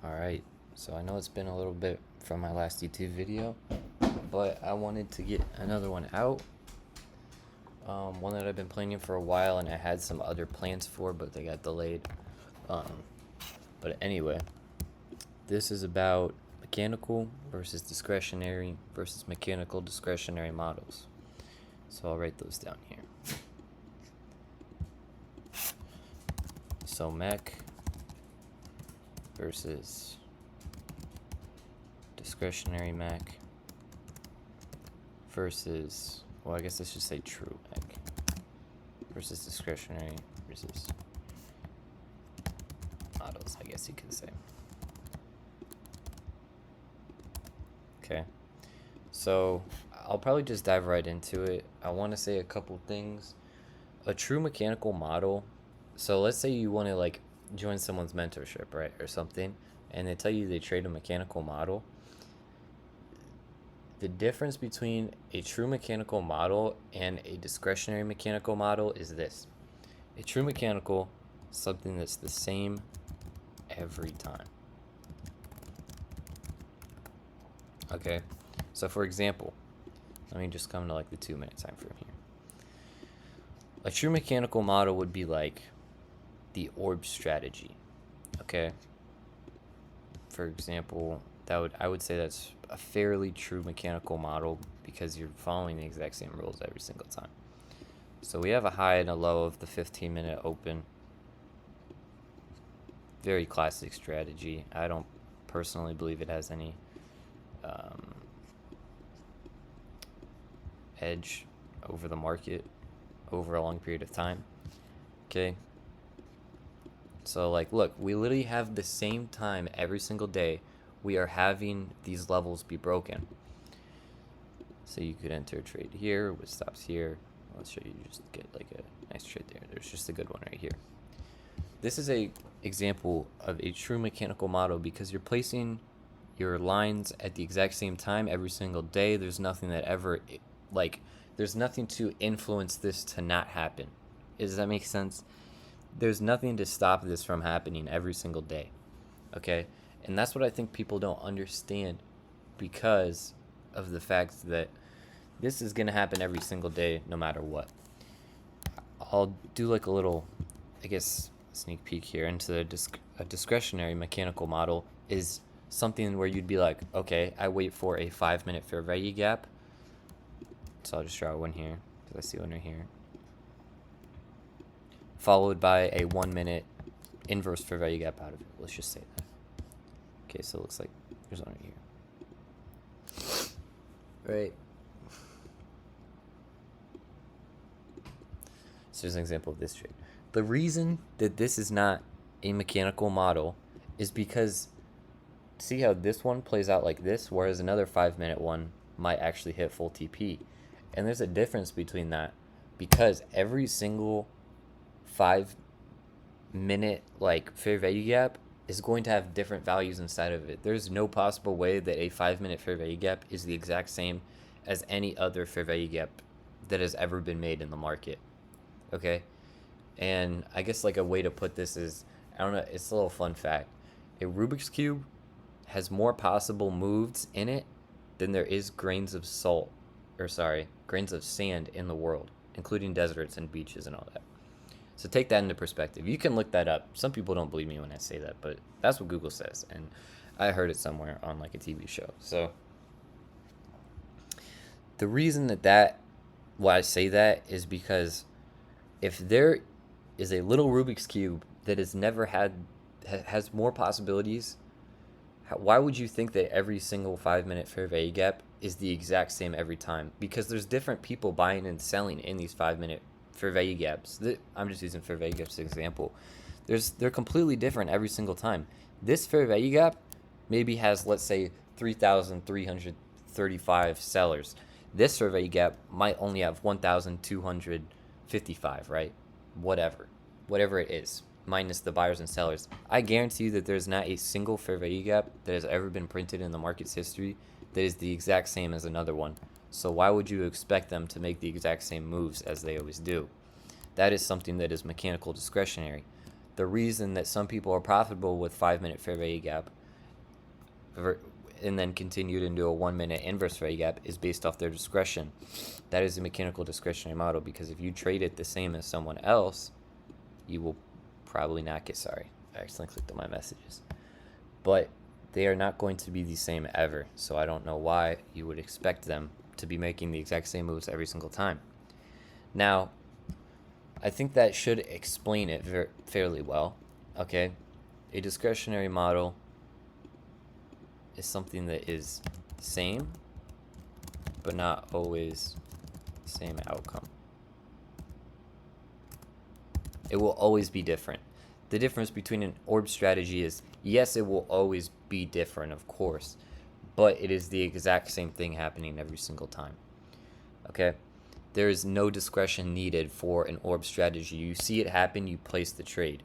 Alright, so I know it's been a little bit from my last YouTube video, but I wanted to get another one out. One that I've been planning for a while and I had some other plans for, but they got delayed. Um, but anyway, this is about mechanical versus discretionary versus mechanical discretionary models. So I'll write those down here. So mech versus discretionary mech versus, well, I guess I should say true mech versus discretionary versus models, I guess you could say. Okay, so I'll probably just dive right into it. I want to say a couple things. A true mechanical model, so let's say you want to like join someone's mentorship, right, or something, and they tell you they trade a mechanical model. The difference between a true mechanical model and a discretionary mechanical model is this. A true mechanical is something that's the same every time. Okay, so for example, let me just come to like the 2 minute time frame here. A true mechanical model would be like the orb strategy. Okay, for example, I would say that's a fairly true mechanical model because you're following the exact same rules every single time. So we have a high and a low of the 15-minute open. Very classic strategy. I don't personally believe it has any edge over the market over a long period of time. Okay, so like, look, we literally have the same time every single day. We are having these levels be broken. So you could enter a trade here, which stops here. Let's show you, just get like a nice trade there. There's just a good one right here. This is a example of a true mechanical model because you're placing your lines at the exact same time every single day. There's nothing that ever, like, there's nothing to influence this to not happen. Does that make sense? There's nothing to stop this from happening every single day. Okay? And that's what I think people don't understand because of the fact that this is going to happen every single day no matter what. I'll do like a little, I guess, sneak peek here into a discretionary mechanical model is something where you'd be like, okay, I wait for a 5 minute fair value gap. So I'll just draw one here because I see one right here. Followed by a 1 minute inverse fair value gap out of it. Let's just say that. Okay, so it looks like there's one right here. Right. So here's an example of this trade. The reason that this is not a mechanical model is because see how this one plays out like this, whereas another 5 minute one might actually hit full TP. And there's a difference between that because every single 5 minute like fair value gap is going to have different values inside of it. There's no possible way that a 5 minute fair value gap is the exact same as any other fair value gap that has ever been made in the market. Okay? And I guess like a way to put this is, I don't know, it's a little fun fact. A Rubik's Cube has more possible moves in it than there is grains of grains of sand in the world, including deserts and beaches and all that. So take that into perspective. You can look that up. Some people don't believe me when I say that, but that's what Google says, and I heard it somewhere on like a TV show. So the reason why I say that is because if there is a little Rubik's Cube that has more possibilities, why would you think that every single 5 minute fair value gap is the exact same every time? Because there's different people buying and selling in these 5 minute fair value gaps. I'm just using fair value gaps as an example. They're completely different every single time. This fair value gap maybe has, let's say, 3,335 sellers. This fair value gap might only have 1,255, right? Whatever it is, minus the buyers and sellers. I guarantee you that there's not a single fair value gap that has ever been printed in the market's history that is the exact same as another one. So why would you expect them to make the exact same moves as they always do? That is something that is mechanical discretionary. The reason that some people are profitable with 5 minute fair value gap and then continued into a 1 minute inverse value gap is based off their discretion. That is a mechanical discretionary model, because if you trade it the same as someone else, you will probably not get, sorry, I accidentally clicked on my messages, but they are not going to be the same ever. So I don't know why you would expect them to be making the exact same moves every single time. Now, I think that should explain it fairly well. Okay, a discretionary model is something that is same, but not always same outcome. It will always be different. The difference between an orb strategy is, yes, it will always be different, of course, but it is the exact same thing happening every single time. Okay? There is no discretion needed for an orb strategy. You see it happen, you place the trade.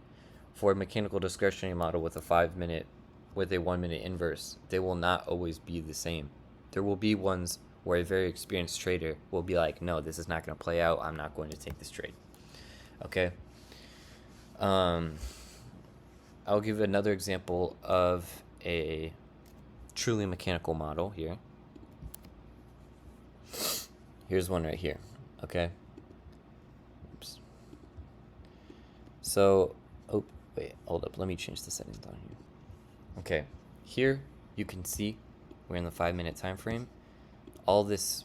For a mechanical discretionary model with a 5-minute, with a 1-minute inverse, they will not always be the same. There will be ones where a very experienced trader will be like, no, this is not going to play out. I'm not going to take this trade. Okay? I'll give another example of a truly mechanical model here. Here's one right here. Okay. Oops. So, oh, wait, hold up. Let me change the settings down here. Okay. Here you can see we're in the 5-minute time frame. All this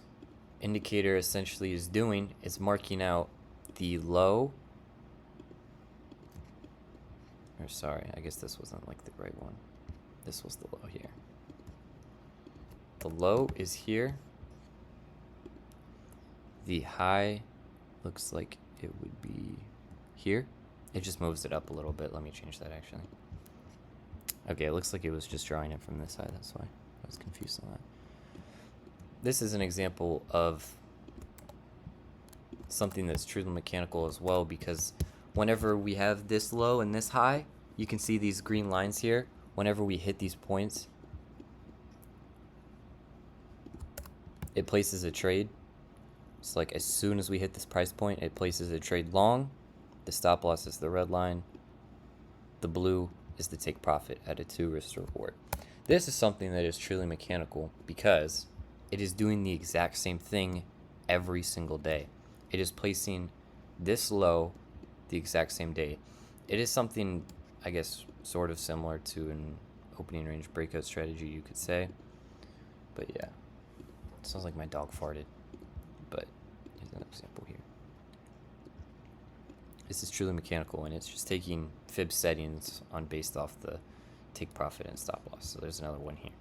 indicator essentially is doing is marking out the low. Or sorry, I guess this wasn't like the right one. This was the low here. The low is here. The high looks like it would be here. It just moves it up a little bit. Let me change that actually. Okay, it looks like it was just drawing it from this side. That's why I was confused on that. This is an example of something that's truly mechanical as well, because whenever we have this low and this high, you can see these green lines here. Whenever we hit these points, it places a trade. It's like as soon as we hit this price point, it places a trade long. The stop loss is the red line. The blue is the take profit at a 2 risk to reward. This is something that is truly mechanical because it is doing the exact same thing every single day. It is placing this low the exact same day. It is something, I guess, sort of similar to an opening range breakout strategy, you could say. But yeah, it sounds like my dog farted. But here's an example here. This is truly mechanical, and it's just taking fib settings on based off the take profit and stop loss. So there's another one here.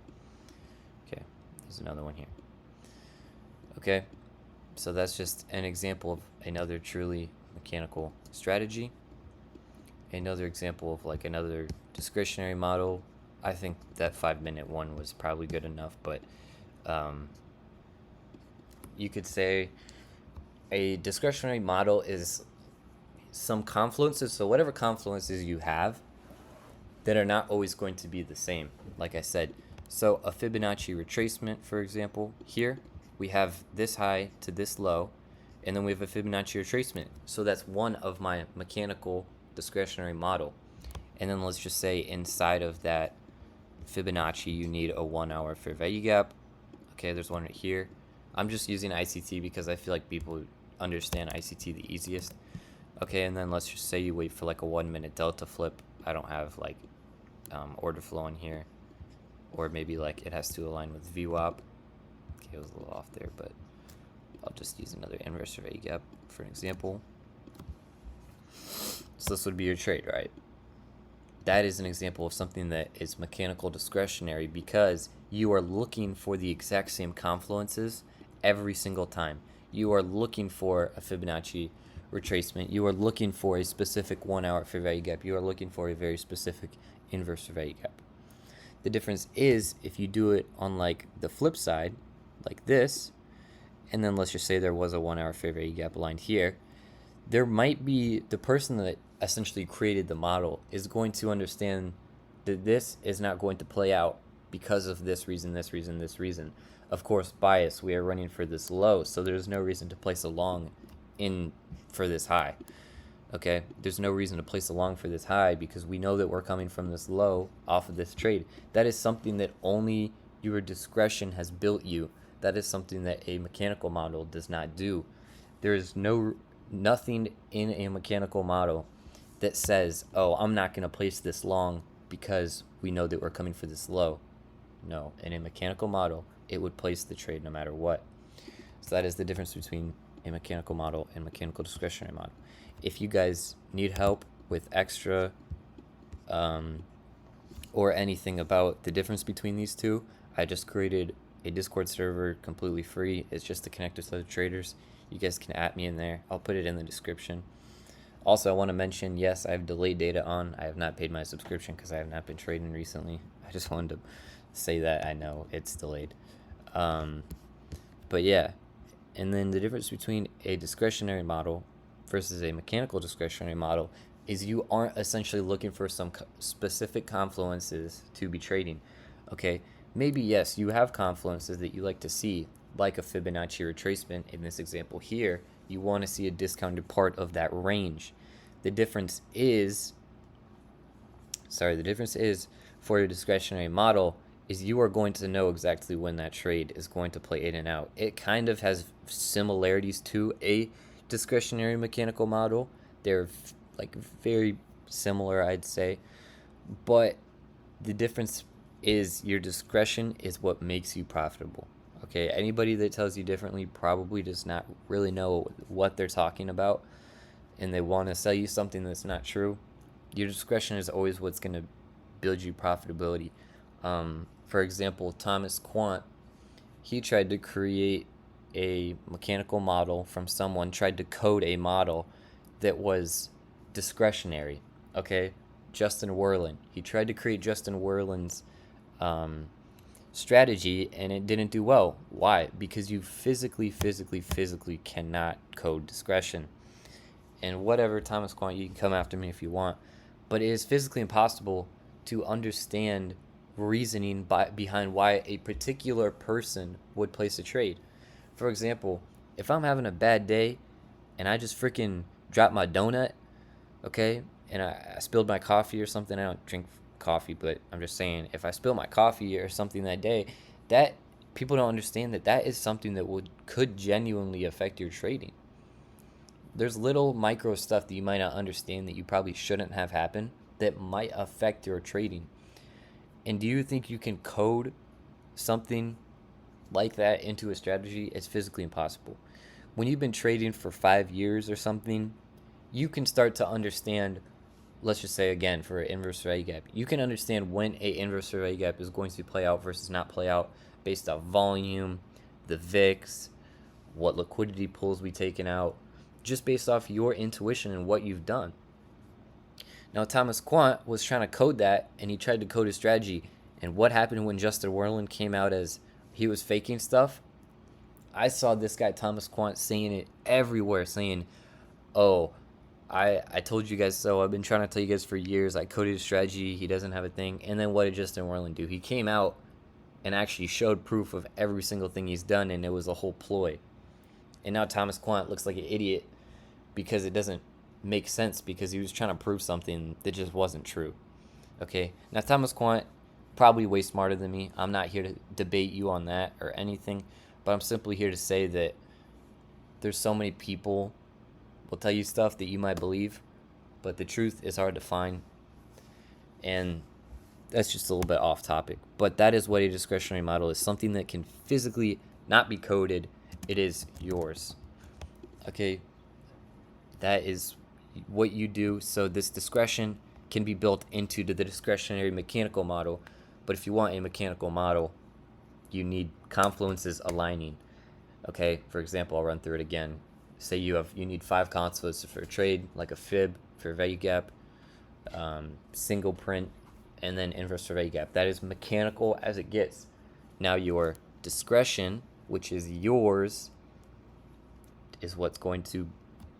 Okay, there's another one here. Okay, so that's just an example of another truly mechanical strategy. Another example of like another discretionary model. I think that 5-minute one was probably good enough, but you could say a discretionary model is some confluences. So whatever confluences you have that are not always going to be the same, like I said. So a Fibonacci retracement, for example, here we have this high to this low, and then we have a Fibonacci retracement. So that's one of my mechanical discretionary model. And then let's just say inside of that Fibonacci, you need a 1-hour fair value gap. Okay, there's one right here. I'm just using ICT because I feel like people understand ICT the easiest. Okay, and then let's just say you wait for like a 1-minute delta flip. I don't have like order flow in here, or maybe like it has to align with VWAP. Okay, it was a little off there, but I'll just use another inverse value gap for an example. So this would be your trade, right? That is an example of something that is mechanical discretionary because you are looking for the exact same confluences every single time. You are looking for a Fibonacci retracement. You are looking for a specific 1-hour fair value gap. You are looking for a very specific inverse fair value gap. The difference is if you do it on like the flip side, like this, and then let's just say there was a 1-hour fair value gap aligned here, there might be the person that essentially created the model is going to understand that this is not going to play out because of this reason, this reason, this reason. Of course, bias, we are running for this low, so there's no reason to place a long in for this high. Okay, there's no reason to place a long for this high because we know that we're coming from this low off of this trade. That is something that only your discretion has built you. That is something that a mechanical model does not do. There is nothing in a mechanical model that says, "Oh, I'm not going to place this long because we know that we're coming for this low." No, in a mechanical model, it would place the trade no matter what. So that is the difference between a mechanical model and mechanical discretionary model. If you guys need help with extra or anything about the difference between these two, I just created a Discord server completely free. It's just to connect with other traders. You guys can add me in there. I'll put it in the description. Also, I want to mention, yes, I have delayed data on. I have not paid my subscription because I have not been trading recently. I just wanted to say that. I know it's delayed. But yeah, and then the difference between a discretionary model versus a mechanical discretionary model is you aren't essentially looking for some specific confluences to be trading. Okay, maybe yes, you have confluences that you like to see, like a Fibonacci retracement. In this example here, you want to see a discounted part of that range. The difference is, for your discretionary model is you are going to know exactly when that trade is going to play in and out. It kind of has similarities to a discretionary mechanical model. They're like very similar, I'd say. But the difference is your discretion is what makes you profitable. Okay, anybody that tells you differently probably does not really know what they're talking about and they want to sell you something that's not true. Your discretion is always what's going to build you profitability. For example, Thomas Quant, he tried to create a mechanical model from someone, tried to code a model that was discretionary. Okay, Justin Werlin, he tried to create Justin Werlin's strategy and it didn't do well. Why? Because you physically cannot code discretion. And whatever, Thomas Quant, you can come after me if you want, but it is physically impossible to understand reasoning behind why a particular person would place a trade. For example, if I'm having a bad day and I just freaking drop my donut, okay, and I spilled my coffee or something, I don't drink coffee, but I'm just saying, if I spill my coffee or something that day, that people don't understand that is something that could genuinely affect your trading. There's little micro stuff that you might not understand that you probably shouldn't have happen that might affect your trading. And do you think you can code something like that into a strategy? It's physically impossible. When you've been trading for 5 years or something, you can start to understand, let's just say again, for an inverse value gap, you can understand when a inverse value gap is going to play out versus not play out based off volume, the VIX, what liquidity pools we taken out, just based off your intuition and what you've done. Now, Thomas Quant was trying to code that, and he tried to code his strategy. And what happened when Justin Werlin came out as he was faking stuff? I saw this guy, Thomas Quant, saying it everywhere, saying, "Oh, I told you guys so. I've been trying to tell you guys for years. I coded his strategy. He doesn't have a thing." And then what did Justin Werlin do? He came out and actually showed proof of every single thing he's done, and it was a whole ploy. And now Thomas Quant looks like an idiot because it doesn't make sense because he was trying to prove something that just wasn't true. Okay, now Thomas Quant probably way smarter than me. I'm not here to debate you on that or anything, but I'm simply here to say that there's so many people will tell you stuff that you might believe, but the truth is hard to find. And that's just a little bit off topic, but that is what a discretionary model is, something that can physically not be coded. It is yours. Okay, that is what you do. So this discretion can be built into the discretionary mechanical model, but if you want a mechanical model, you need confluences aligning. Okay, for example, I'll run through it again. Say you need 5 confluences for a trade, like a fib for a value gap, single print, and then inverse for value gap. That is mechanical as it gets. Now your discretion, which is yours, is what's going to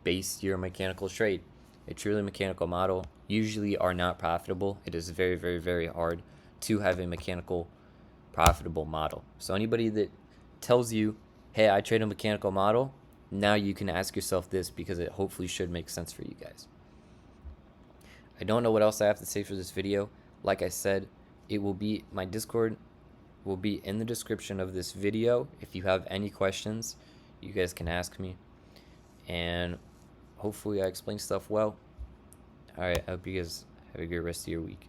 base your mechanical trade. A truly mechanical model usually are not profitable. It is very hard to have a mechanical profitable model. So anybody that tells you, hey, I trade a mechanical model, now you can ask yourself this because it hopefully should make sense for you guys. I don't know what else I have to say for this video. Like I said, my Discord will be in the description of this video. If you have any questions, you guys can ask me. And hopefully I explained stuff well. Alright, I hope you guys have a good rest of your week.